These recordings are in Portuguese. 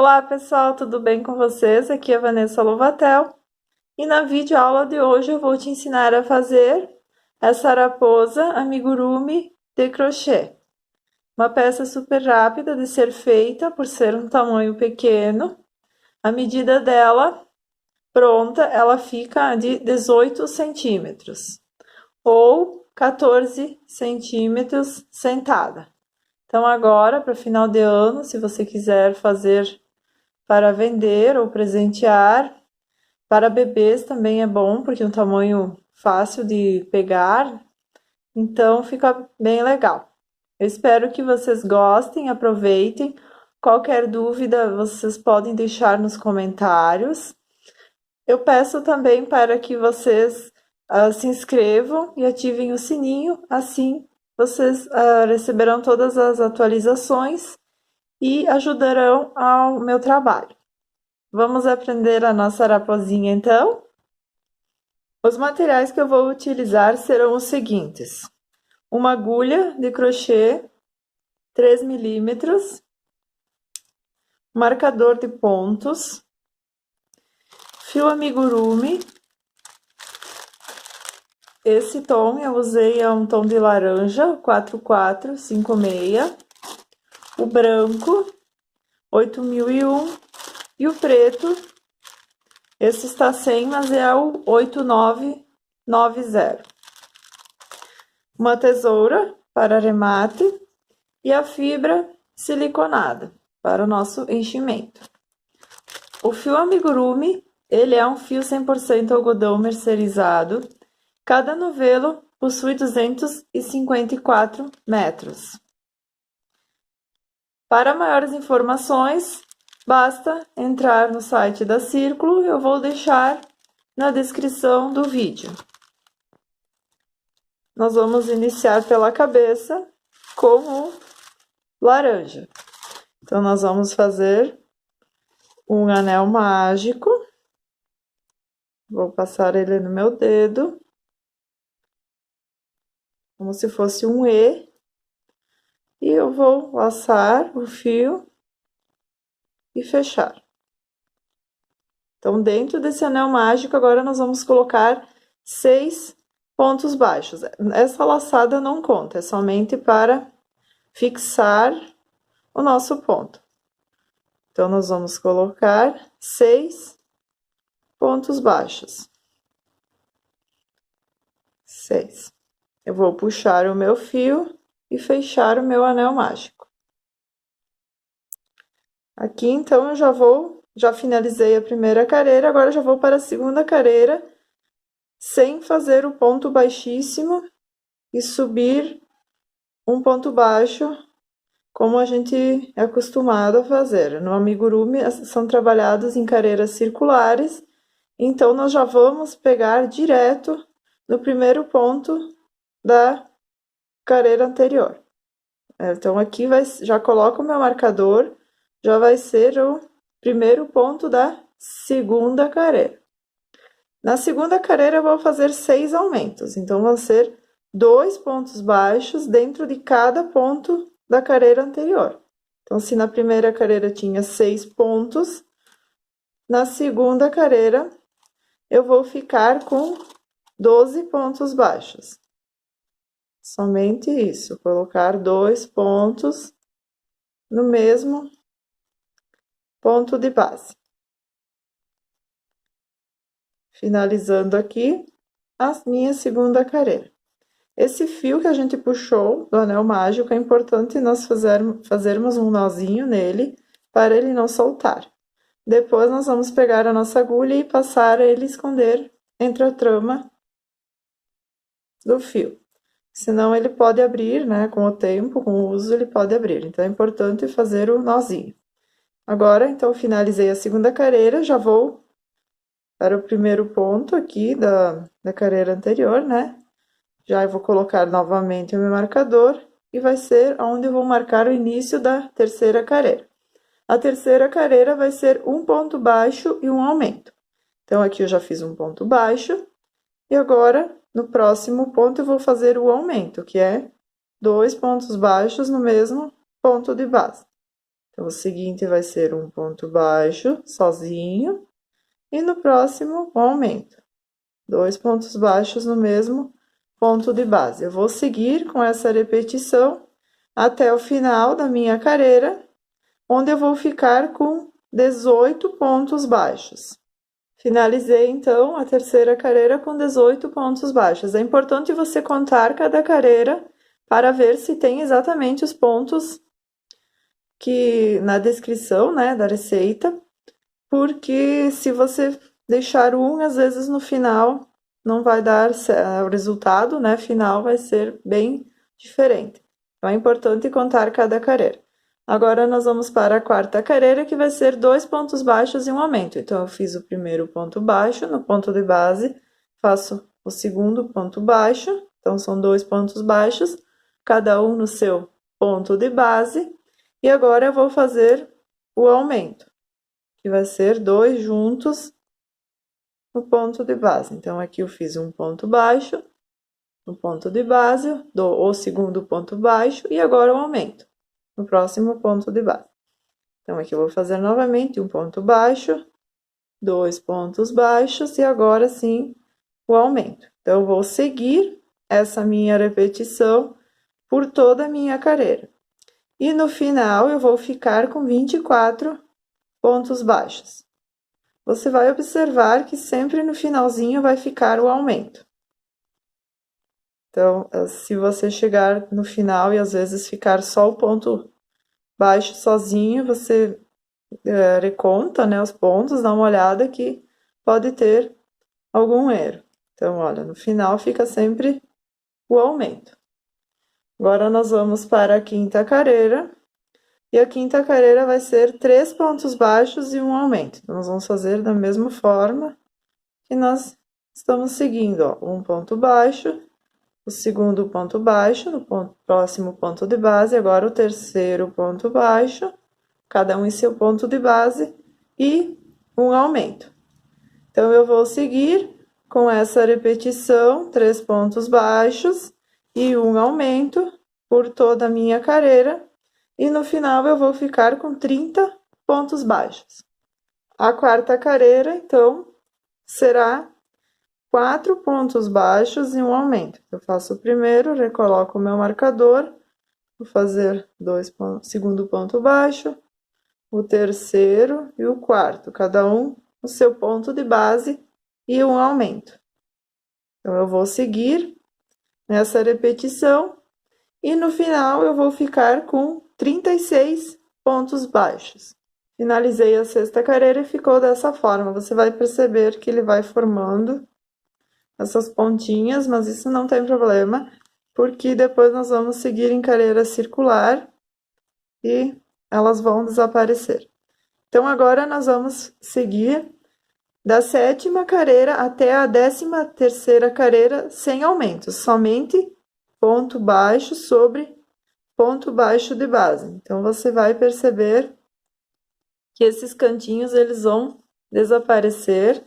Olá pessoal, tudo bem com vocês? Aqui é a Vanessa Lovatel e na videoaula de hoje eu vou te ensinar a fazer essa raposa amigurumi de crochê. Uma peça super rápida de ser feita por ser um tamanho pequeno. A medida dela pronta, ela fica de 18 centímetros ou 14 centímetros sentada. Então agora, para final de ano, se você quiser fazer para vender ou presentear. Para bebês também é bom, porque é um tamanho fácil de pegar, então fica bem legal. Eu espero que vocês gostem, aproveitem. Qualquer dúvida, vocês podem deixar nos comentários. Eu peço também para que vocês se inscrevam e ativem o sininho, assim vocês receberão todas as atualizações e ajudarão ao meu trabalho. Vamos aprender a nossa raposinha então? Os materiais que eu vou utilizar serão os seguintes: uma agulha de crochê 3 milímetros, marcador de pontos, fio amigurumi. Esse tom eu usei é um tom de laranja, 4456, o branco 8001 e o preto, esse está sem, mas é o 8990. Uma tesoura para arremate e a fibra siliconada para o nosso enchimento. O fio amigurumi, ele é um fio 100% algodão mercerizado. Cada novelo possui 254 metros. Para maiores informações, basta entrar no site da Círculo, eu vou deixar na descrição do vídeo. Nós vamos iniciar pela cabeça com o laranja. Então, nós vamos fazer um anel mágico. Vou passar ele no meu dedo, como se fosse um E. E eu vou laçar o fio e fechar. Então, dentro desse anel mágico, agora nós vamos colocar 6 pontos baixos. Essa laçada não conta, é somente para fixar o nosso ponto. Então, nós vamos colocar 6 pontos baixos. 6. Eu vou puxar o meu fio e fechar o meu anel mágico. Aqui, então, eu já finalizei a primeira carreira, agora já vou para a segunda carreira, sem fazer o ponto baixíssimo e subir um ponto baixo, como a gente é acostumado a fazer. No amigurumi são trabalhados em carreiras circulares, então nós já vamos pegar direto no primeiro ponto da carreira anterior. Então aqui já coloco o meu marcador, já vai ser o primeiro ponto da segunda carreira. Na segunda carreira eu vou fazer 6 aumentos, então vão ser 2 pontos baixos dentro de cada ponto da carreira anterior. Então, se na primeira carreira tinha 6 pontos, na segunda carreira eu vou ficar com 12 pontos baixos. Somente isso, colocar 2 pontos no mesmo ponto de base. Finalizando aqui a minha segunda carreira. Esse fio que a gente puxou do anel mágico, é importante nós fazermos um nozinho nele, para ele não soltar. Depois, nós vamos pegar a nossa agulha e passar ele esconder entre a trama do fio. Senão, ele pode abrir, né? Com o tempo, com o uso, ele pode abrir. Então, é importante fazer o nozinho. Agora, então, finalizei a segunda carreira, já vou para o primeiro ponto aqui da carreira anterior, né? Já eu vou colocar novamente o meu marcador e vai ser onde eu vou marcar o início da terceira carreira. A terceira carreira vai ser um ponto baixo e um aumento. Então, aqui eu já fiz um ponto baixo e agora, no próximo ponto, eu vou fazer o aumento, que é 2 pontos baixos no mesmo ponto de base. Então, o seguinte vai ser um ponto baixo, sozinho, e no próximo, um aumento. 2 pontos baixos no mesmo ponto de base. Eu vou seguir com essa repetição até o final da minha carreira, onde eu vou ficar com 18 pontos baixos. Finalizei, então, a terceira carreira com 18 pontos baixos. É importante você contar cada carreira para ver se tem exatamente os pontos que na descrição, né, da receita, porque se você deixar um, às vezes no final não vai dar o resultado, né, final vai ser bem diferente. Então é importante contar cada carreira. Agora nós vamos para a quarta carreira, que vai ser 2 pontos baixos e um aumento. Então eu fiz o primeiro ponto baixo no ponto de base, faço o segundo ponto baixo, então são 2 pontos baixos, cada um no seu ponto de base, e agora eu vou fazer o aumento, que vai ser 2 juntos no ponto de base. Então aqui eu fiz um ponto baixo no ponto de base, o segundo ponto baixo, e agora o aumento no próximo ponto de base. Então aqui eu vou fazer novamente um ponto baixo, 2 pontos baixos, e agora sim o aumento. Então eu vou seguir essa minha repetição por toda a minha carreira. E no final eu vou ficar com 24 pontos baixos. Você vai observar que sempre no finalzinho vai ficar o aumento. Então, se você chegar no final e às vezes ficar só o ponto baixo sozinho, você reconta, né, os pontos, dá uma olhada que pode ter algum erro. Então, olha, no final fica sempre o aumento. Agora nós vamos para a quinta carreira. E a quinta carreira vai ser 3 pontos baixos e um aumento. Então, nós vamos fazer da mesma forma que nós estamos seguindo, ó, um ponto baixo, o segundo ponto baixo, no próximo ponto de base, agora o terceiro ponto baixo, cada um em seu ponto de base, e um aumento. Então, eu vou seguir com essa repetição, 3 pontos baixos e um aumento por toda a minha carreira, e no final eu vou ficar com 30 pontos baixos. A quarta carreira, então, será 4 pontos baixos e um aumento. Eu faço o primeiro, recoloco o meu marcador, vou fazer segundo ponto baixo, o terceiro e o quarto, cada um no seu ponto de base e um aumento. Então, eu vou seguir nessa repetição e no final eu vou ficar com 36 pontos baixos. Finalizei a sexta carreira e ficou dessa forma. Você vai perceber que ele vai formando essas pontinhas, mas isso não tem problema, porque depois nós vamos seguir em carreira circular e elas vão desaparecer. Então, agora nós vamos seguir da sétima carreira até a 13ª carreira sem aumentos, somente ponto baixo sobre ponto baixo de base. Então, você vai perceber que esses cantinhos eles vão desaparecer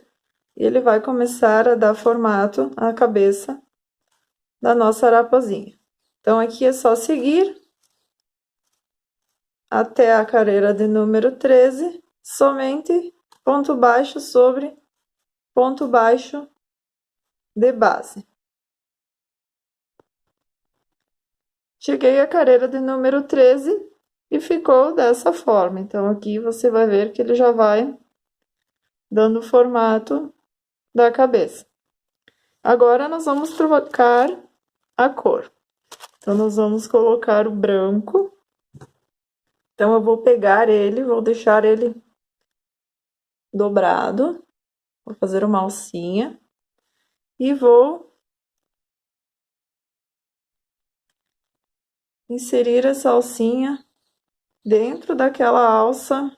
e ele vai começar a dar formato à cabeça da nossa raposinha. Então, aqui é só seguir até a carreira de número 13, somente ponto baixo sobre ponto baixo de base. Cheguei à carreira de número 13 e ficou dessa forma. Então, aqui você vai ver que ele já vai dando o formato da cabeça. Agora, nós vamos trocar a cor. Então, nós vamos colocar o branco. Então, eu vou pegar ele, vou deixar ele dobrado. Vou fazer uma alcinha. E vou inserir essa alcinha dentro daquela alça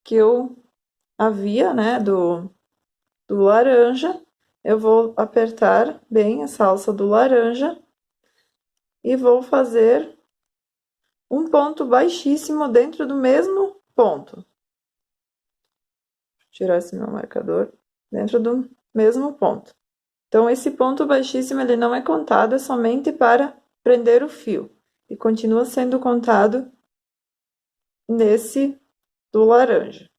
que eu havia, né, do laranja. Eu vou apertar bem essa alça do laranja e vou fazer um ponto baixíssimo dentro do mesmo ponto. Vou tirar esse meu marcador dentro do mesmo ponto. Então, esse ponto baixíssimo, ele não é contado, é somente para prender o fio. E continua sendo contado nesse do laranja.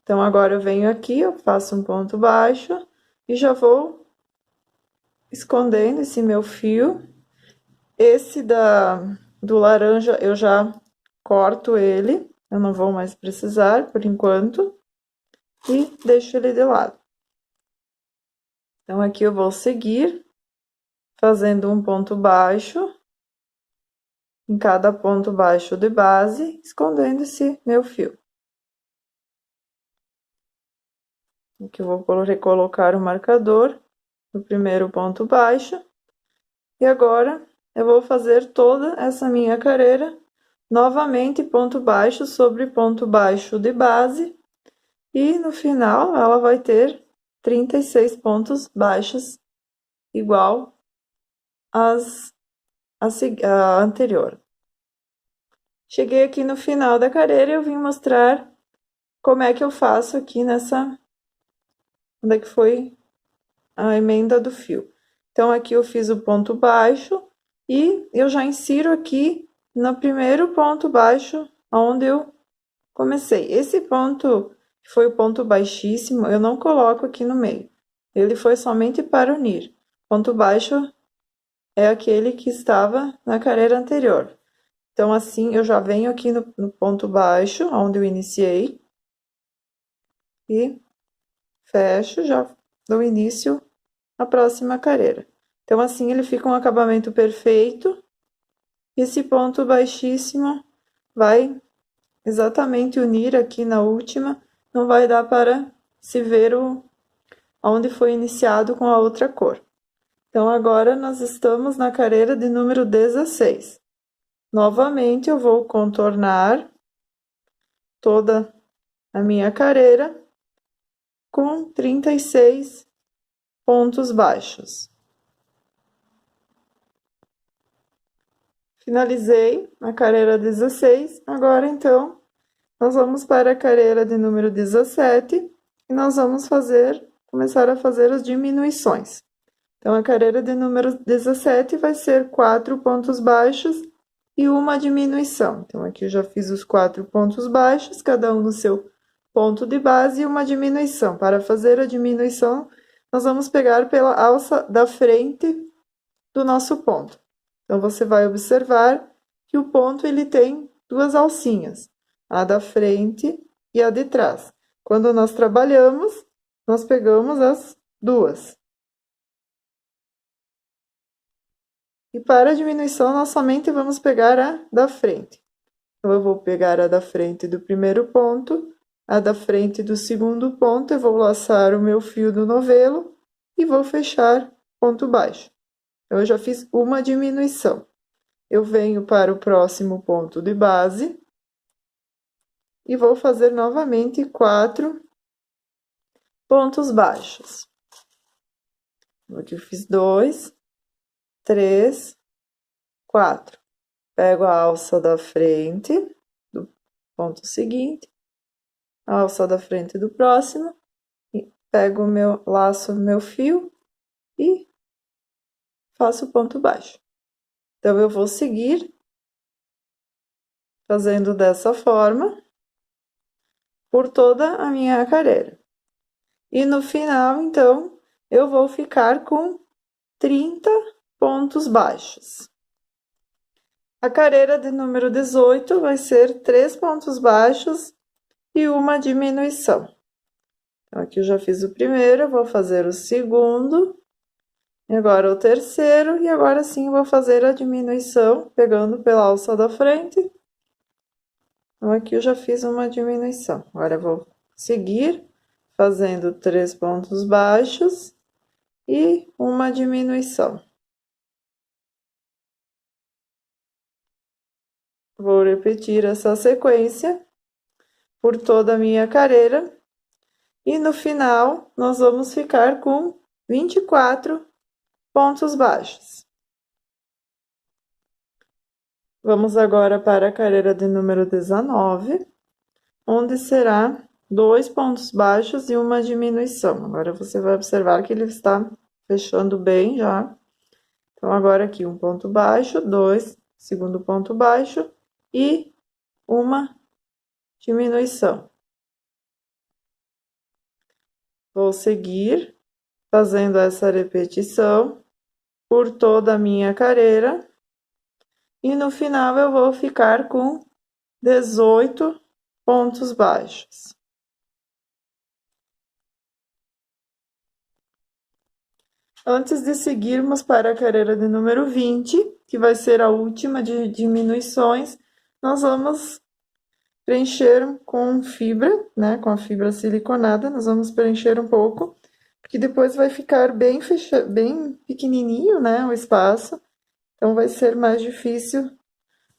Então, agora eu venho aqui, eu faço um ponto baixo e já vou escondendo esse meu fio. Esse do laranja eu já corto ele, eu não vou mais precisar por enquanto, e deixo ele de lado. Então, aqui eu vou seguir fazendo um ponto baixo em cada ponto baixo de base, escondendo esse meu fio. Aqui eu vou recolocar o marcador no primeiro ponto baixo. E agora, eu vou fazer toda essa minha carreira, novamente ponto baixo sobre ponto baixo de base. E no final, ela vai ter 36 pontos baixos, igual a anterior. Cheguei aqui no final da carreira e eu vim mostrar como é que eu faço aqui nessa... onde é que foi a emenda do fio. Então, aqui eu fiz o ponto baixo e eu já insiro aqui no primeiro ponto baixo onde eu comecei. Esse ponto, que foi o ponto baixíssimo, eu não coloco aqui no meio. Ele foi somente para unir. Ponto baixo é aquele que estava na carreira anterior. Então, assim, eu já venho aqui no ponto baixo, onde eu iniciei, e fecho, já dou início à próxima carreira. Então, assim, ele fica um acabamento perfeito. E esse ponto baixíssimo vai exatamente unir aqui na última, não vai dar para se ver onde foi iniciado com a outra cor. Então, agora nós estamos na carreira de número 16. Novamente, eu vou contornar toda a minha carreira com 36 pontos baixos. Finalizei a carreira 16, agora então, nós vamos para a carreira de número 17 e nós vamos começar a fazer as diminuições. Então, a carreira de número 17 vai ser 4 pontos baixos e uma diminuição. Então, aqui eu já fiz os 4 pontos baixos, cada um no seu ponto de base e uma diminuição. Para fazer a diminuição, nós vamos pegar pela alça da frente do nosso ponto. Então, você vai observar que o ponto ele tem duas alcinhas, a da frente e a de trás. Quando nós trabalhamos, nós pegamos as duas. E para a diminuição, nós somente vamos pegar a da frente. Então, eu vou pegar a da frente do primeiro ponto, a da frente do segundo ponto, eu vou laçar o meu fio do novelo e vou fechar ponto baixo. Então, eu já fiz uma diminuição. Eu venho para o próximo ponto de base e vou fazer novamente 4 pontos baixos. Aqui eu fiz 2, 3, 4. Pego a alça da frente do ponto seguinte, a alça da frente do próximo, e pego o meu laço, meu fio e faço ponto baixo. Então, eu vou seguir fazendo dessa forma por toda a minha carreira. E no final, então, eu vou ficar com 30 pontos baixos. A carreira de número 18 vai ser 3 pontos baixos e uma diminuição. Então, aqui eu já fiz o primeiro, eu vou fazer o segundo, e agora o terceiro, e agora sim eu vou fazer a diminuição, pegando pela alça da frente. Então, aqui eu já fiz uma diminuição. Agora eu vou seguir fazendo 3 pontos baixos e uma diminuição. Vou repetir essa sequência por toda a minha carreira. E no final, nós vamos ficar com 24 pontos baixos. Vamos agora para a carreira de número 19, onde será 2 pontos baixos e uma diminuição. Agora, você vai observar que ele está fechando bem já. Então, agora aqui um ponto baixo, 2, segundo ponto baixo e uma diminuição. Vou seguir fazendo essa repetição por toda a minha carreira e no final eu vou ficar com 18 pontos baixos. Antes de seguirmos para a carreira de número 20, que vai ser a última de diminuições, nós vamos preencher com fibra, né, com a fibra siliconada, nós vamos preencher um pouco, porque depois vai ficar bem pequenininho, né, o espaço, então vai ser mais difícil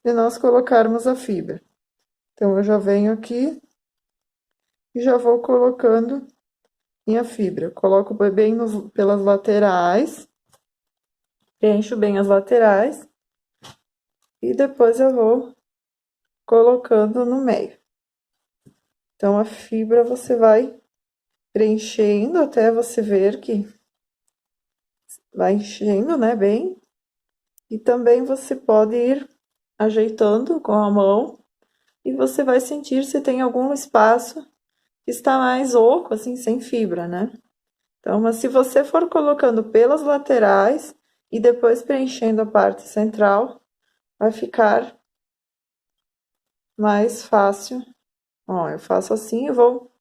de nós colocarmos a fibra. Então, eu já venho aqui e já vou colocando minha fibra. Eu coloco bem pelas laterais, preencho bem as laterais e depois eu vou colocando no meio. Então, a fibra você vai preenchendo até você ver que vai enchendo, né, bem. E também você pode ir ajeitando com a mão e você vai sentir se tem algum espaço que está mais oco, assim, sem fibra, né? Então, mas se você for colocando pelas laterais e depois preenchendo a parte central, vai ficar mais fácil. Ó, eu faço assim e vou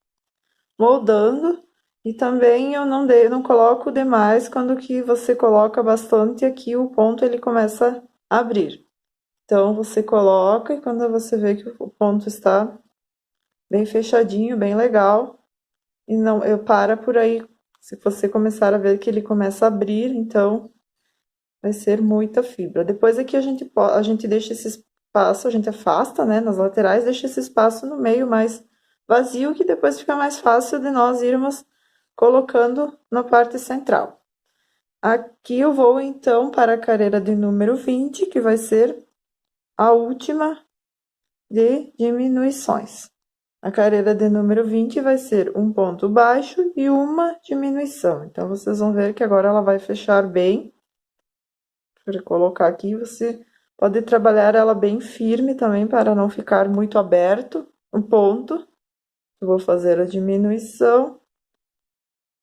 moldando. E também eu não coloco demais quando que você coloca bastante aqui o ponto ele começa a abrir. Então, você coloca e quando você vê que o ponto está bem fechadinho, bem legal, e não, eu para por aí. Se você começar a ver que ele começa a abrir, então vai ser muita fibra. Depois aqui a gente deixa esse espaço, a gente afasta, né, nas laterais, deixa esse espaço no meio mais vazio, que depois fica mais fácil de nós irmos colocando na parte central. Aqui eu vou então para a carreira de número 20, que vai ser a última de diminuições. A carreira de número 20 vai ser um ponto baixo e uma diminuição. Então, vocês vão ver que agora ela vai fechar bem. Para colocar aqui, você pode trabalhar ela bem firme também, para não ficar muito aberto o ponto. Eu vou fazer a diminuição,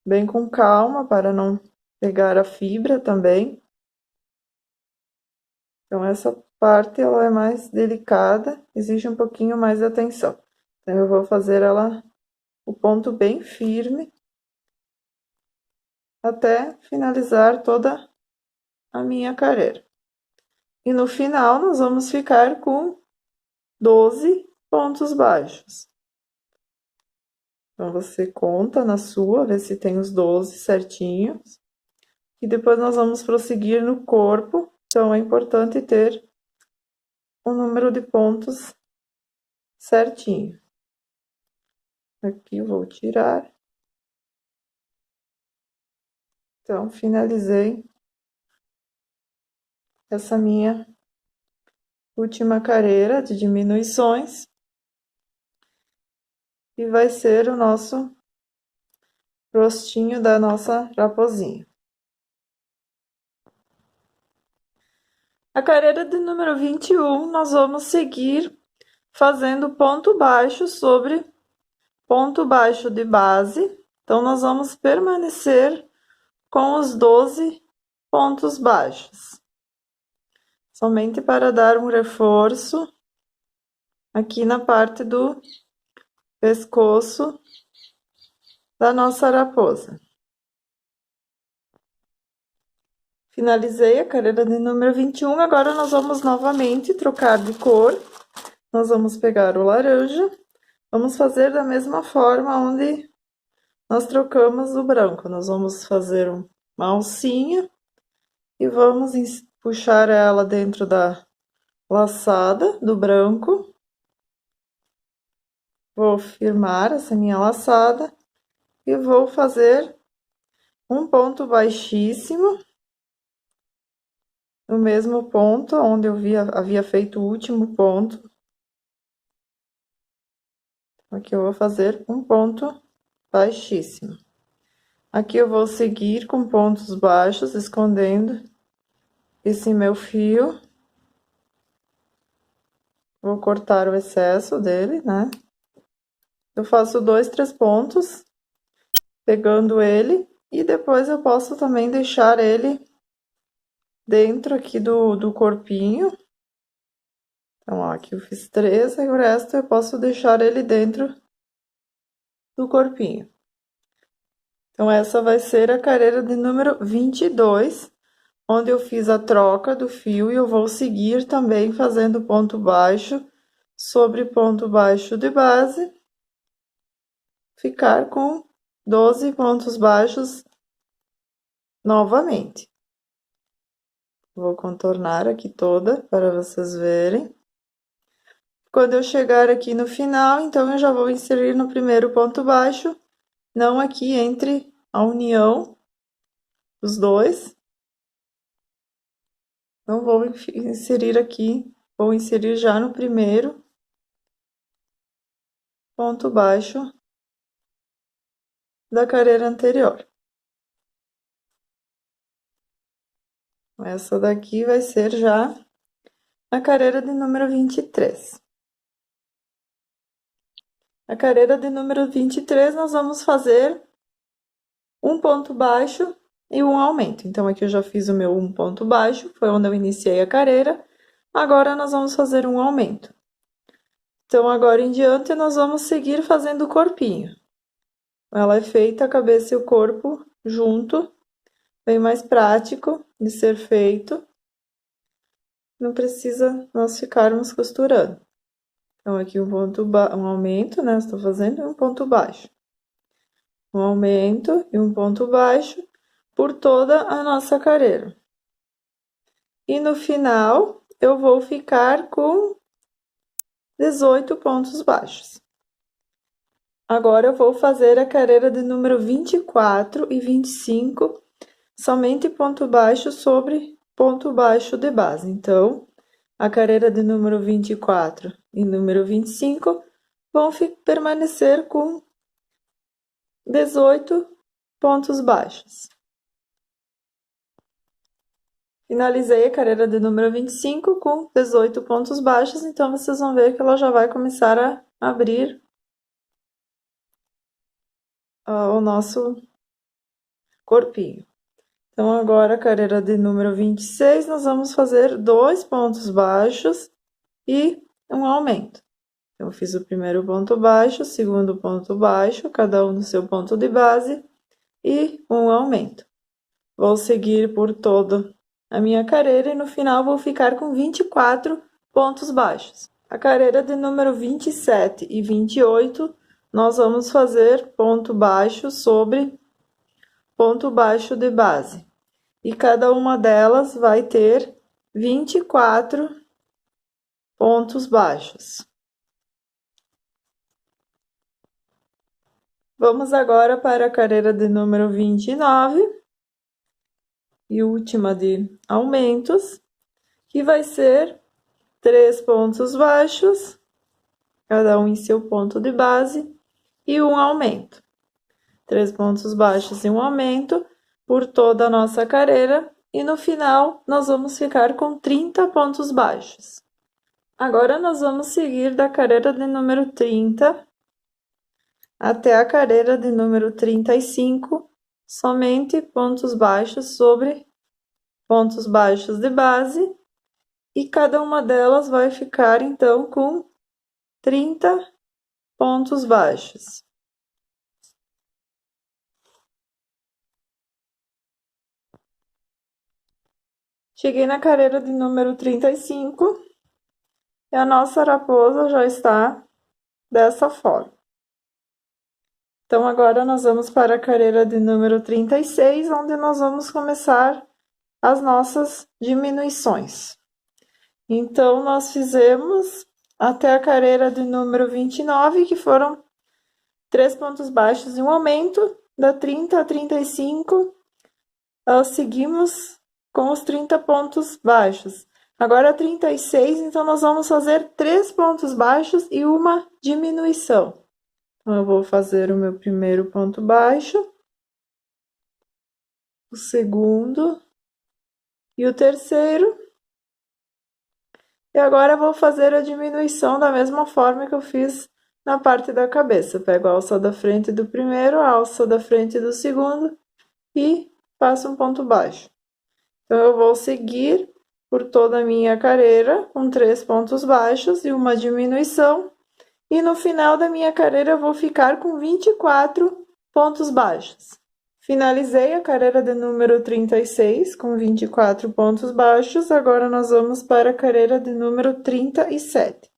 bem com calma, para não pegar a fibra também. Então, essa parte ela é mais delicada, exige um pouquinho mais de atenção. Então, eu vou fazer ela, o ponto bem firme, até finalizar toda a minha carreira. E no final, nós vamos ficar com 12 pontos baixos. Então, você conta na sua, vê se tem os 12 certinhos. E depois nós vamos prosseguir no corpo. Então, é importante ter o número de pontos certinho. Aqui eu vou tirar. Então, finalizei essa minha última carreira de diminuições. E vai ser o nosso rostinho da nossa raposinha. A carreira de número 21, nós vamos seguir fazendo ponto baixo sobre ponto baixo de base. Então, nós vamos permanecer com os 12 pontos baixos. Somente para dar um reforço aqui na parte do pescoço da nossa raposa. Finalizei a carreira de número 21, agora nós vamos novamente trocar de cor. Nós vamos pegar o laranja, vamos fazer da mesma forma onde nós trocamos o branco. Nós vamos fazer uma alcinha e vamos puxar ela dentro da laçada do branco. Vou firmar essa minha laçada e vou fazer um ponto baixíssimo no mesmo ponto onde eu havia feito o último ponto. Aqui eu vou fazer um ponto baixíssimo. Aqui eu vou seguir com pontos baixos, escondendo esse meu fio. Vou cortar o excesso dele, né? Eu faço 2, 3 pontos, pegando ele, e depois eu posso também deixar ele dentro aqui do corpinho. Então, ó, aqui eu fiz 3, e o resto eu posso deixar ele dentro do corpinho. Então, essa vai ser a carreira de número 22, onde eu fiz a troca do fio e eu vou seguir também fazendo ponto baixo sobre ponto baixo de base, ficar com 12 pontos baixos novamente. Vou contornar aqui toda para vocês verem. Quando eu chegar aqui no final, então eu já vou inserir no primeiro ponto baixo, não aqui entre a união dos dois. Não vou inserir aqui, vou inserir já no primeiro ponto baixo da carreira anterior. Essa daqui vai ser já a carreira de número 23. A carreira de número 23, nós vamos fazer um ponto baixo e um aumento. Então, aqui eu já fiz o meu um ponto baixo, foi onde eu iniciei a carreira. Agora, nós vamos fazer um aumento. Então, agora em diante, nós vamos seguir fazendo o corpinho. Ela é feita a cabeça e o corpo junto, bem mais prático de ser feito. Não precisa nós ficarmos costurando. Então, aqui um aumento, né? Estou fazendo um ponto baixo. Um aumento e um ponto baixo por toda a nossa carreira. E no final, eu vou ficar com 18 pontos baixos. Agora, eu vou fazer a carreira de número 24 e 25, somente ponto baixo sobre ponto baixo de base. Então, a carreira de número 24 e número 25 vão permanecer com 18 pontos baixos. Finalizei a carreira de número 25 com 18 pontos baixos, então vocês vão ver que ela já vai começar a abrir o nosso corpinho. Então, agora a carreira de número 26, nós vamos fazer 2 pontos baixos e um aumento. Eu fiz o primeiro ponto baixo, o segundo ponto baixo, cada um no seu ponto de base, e um aumento. Vou seguir por toda a minha carreira e no final vou ficar com 24 pontos baixos. A carreira de número 27 e 28, nós vamos fazer ponto baixo sobre ponto baixo de base. E cada uma delas vai ter 24 pontos baixos. Vamos agora para a carreira de número 29 e última de aumentos, que vai ser 3 pontos baixos, cada um em seu ponto de base, e um aumento. 3 pontos baixos e um aumento por toda a nossa carreira, e no final nós vamos ficar com 30 pontos baixos. Agora nós vamos seguir da carreira de número 30 até a carreira de número 35, somente pontos baixos sobre pontos baixos de base, e cada uma delas vai ficar então com 30 pontos baixos. Cheguei na carreira de número 35 e a nossa raposa já está dessa forma. Então, agora nós vamos para a carreira de número 36, onde nós vamos começar as nossas diminuições. Então, nós fizemos até a carreira de número 29, que foram 3 pontos baixos e um aumento, da 30 a 35, seguimos com os 30 pontos baixos. Agora, 36, então, nós vamos fazer 3 pontos baixos e uma diminuição. Então, eu vou fazer o meu primeiro ponto baixo, o segundo e o terceiro. E agora, eu vou fazer a diminuição da mesma forma que eu fiz na parte da cabeça. Pego a alça da frente do primeiro, a alça da frente do segundo e faço um ponto baixo. Então, eu vou seguir por toda a minha carreira com 3 pontos baixos e uma diminuição. E no final da minha carreira eu vou ficar com 24 pontos baixos. Finalizei a carreira de número 36 com 24 pontos baixos. Agora nós vamos para a carreira de número 37,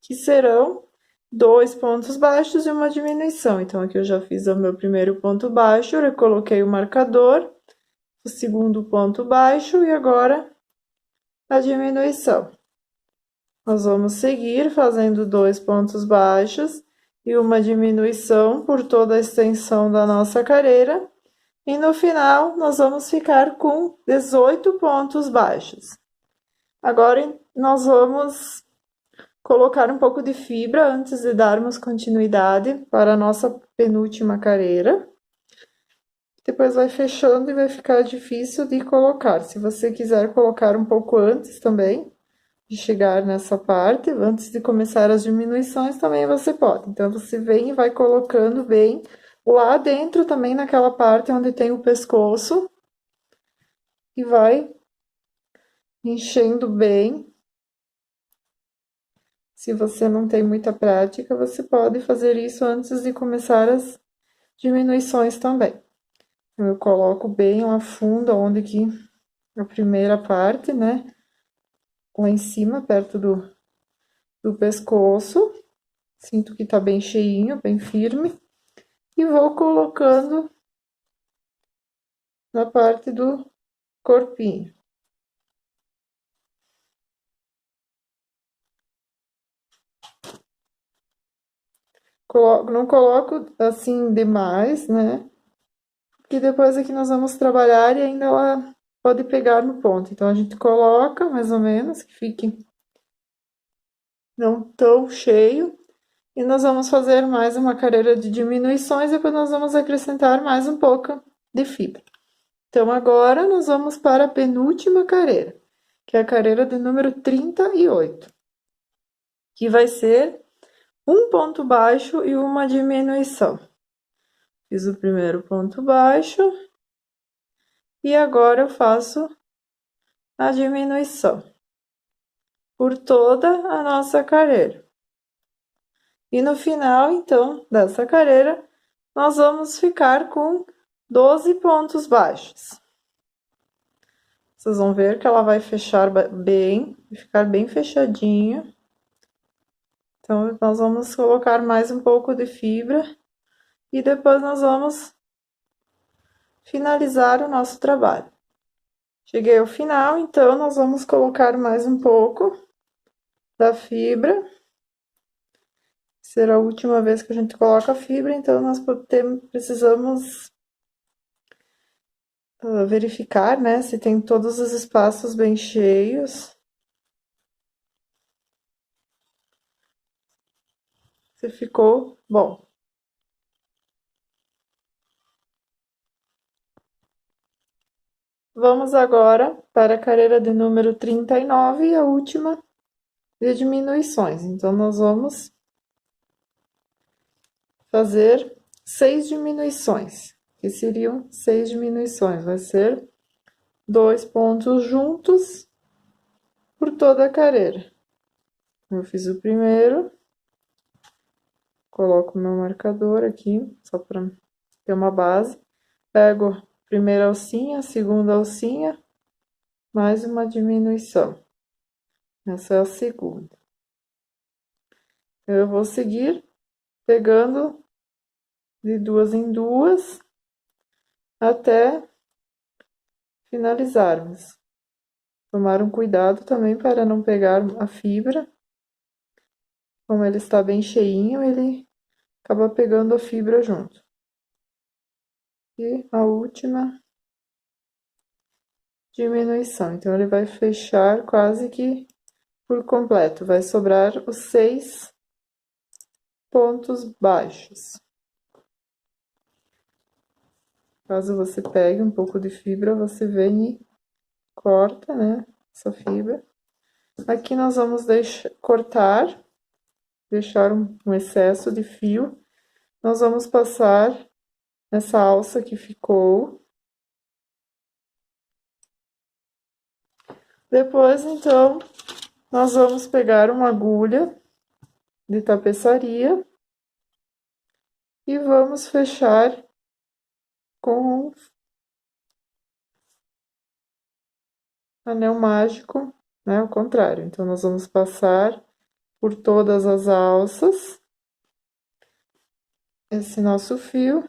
que serão 2 pontos baixos e uma diminuição. Então, aqui eu já fiz o meu primeiro ponto baixo, eu coloquei o marcador, o segundo ponto baixo e agora a diminuição. Nós vamos seguir fazendo 2 pontos baixos e uma diminuição por toda a extensão da nossa carreira. E no final, nós vamos ficar com 18 pontos baixos. Agora, nós vamos colocar um pouco de fibra antes de darmos continuidade para a nossa penúltima carreira. Depois vai fechando e vai ficar difícil de colocar. Se você quiser colocar um pouco antes também, de chegar nessa parte, antes de começar as diminuições, também você pode. Então, você vem e vai colocando bem lá dentro também, naquela parte onde tem o pescoço, e vai enchendo bem. Se você não tem muita prática, você pode fazer isso antes de começar as diminuições também. Então, eu coloco bem lá fundo, onde que a primeira parte, né? Lá em cima, perto do pescoço. Sinto que tá bem cheinho, bem firme. E vou colocando na parte do corpinho. Não coloco assim demais, né? Porque depois aqui nós vamos trabalhar e ainda ela pode pegar no ponto. Então, a gente coloca mais ou menos, que fique não tão cheio. E nós vamos fazer mais uma carreira de diminuições, e depois nós vamos acrescentar mais um pouco de fibra. Então, agora nós vamos para a penúltima carreira, que é a carreira de número 38, que vai ser um ponto baixo e uma diminuição. Fiz o primeiro ponto baixo e agora eu faço a diminuição por toda a nossa carreira. E no final, então, dessa carreira, nós vamos ficar com 12 pontos baixos. Vocês vão ver que ela vai fechar bem, vai ficar bem fechadinho. Então, nós vamos colocar mais um pouco de fibra e depois nós vamos finalizar o nosso trabalho. Cheguei ao final, então, nós vamos colocar mais um pouco da fibra. Será a última vez que a gente coloca a fibra, então nós precisamos verificar, né, se tem todos os espaços bem cheios. Se ficou bom. Vamos agora para a carreira de número 39 e a última de diminuições. Então, nós vamos fazer 6 diminuições, que seriam 6 diminuições. Vai ser 2 pontos juntos por toda a carreira. Eu fiz o primeiro, coloco meu marcador aqui, só para ter uma base. Pego a primeira alcinha, a segunda alcinha, mais uma diminuição. Essa é a segunda. Eu vou seguir pegando de duas em duas até finalizarmos. Tomar um cuidado também para não pegar a fibra. Como ele está bem cheinho, ele acaba pegando a fibra junto. E a última diminuição. Então, ele vai fechar quase que por completo. Vai sobrar os 6 pontos baixos. Caso você pegue um pouco de fibra, você vem e corta, né, essa fibra. Aqui nós vamos cortar deixar um excesso de fio, nós vamos passar nessa alça que ficou. Depois, então, nós vamos pegar uma agulha de tapeçaria e vamos fechar com um anel mágico, né? Ao contrário. Então, nós vamos passar por todas as alças esse nosso fio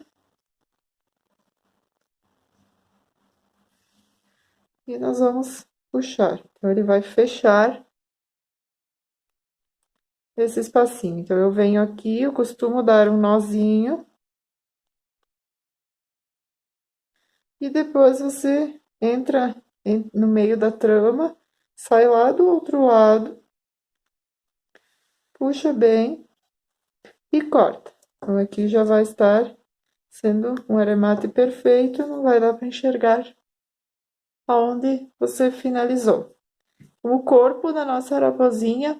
e nós vamos puxar. Então, ele vai fechar esse espacinho. Então, eu venho aqui, eu costumo dar um nozinho e depois você entra no meio da trama, sai lá do outro lado, puxa bem e corta. Então, aqui já vai estar sendo um aremate perfeito, não vai dar para enxergar aonde você finalizou. O corpo da nossa raposinha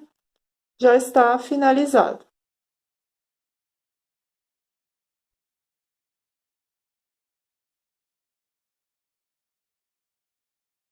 já está finalizado.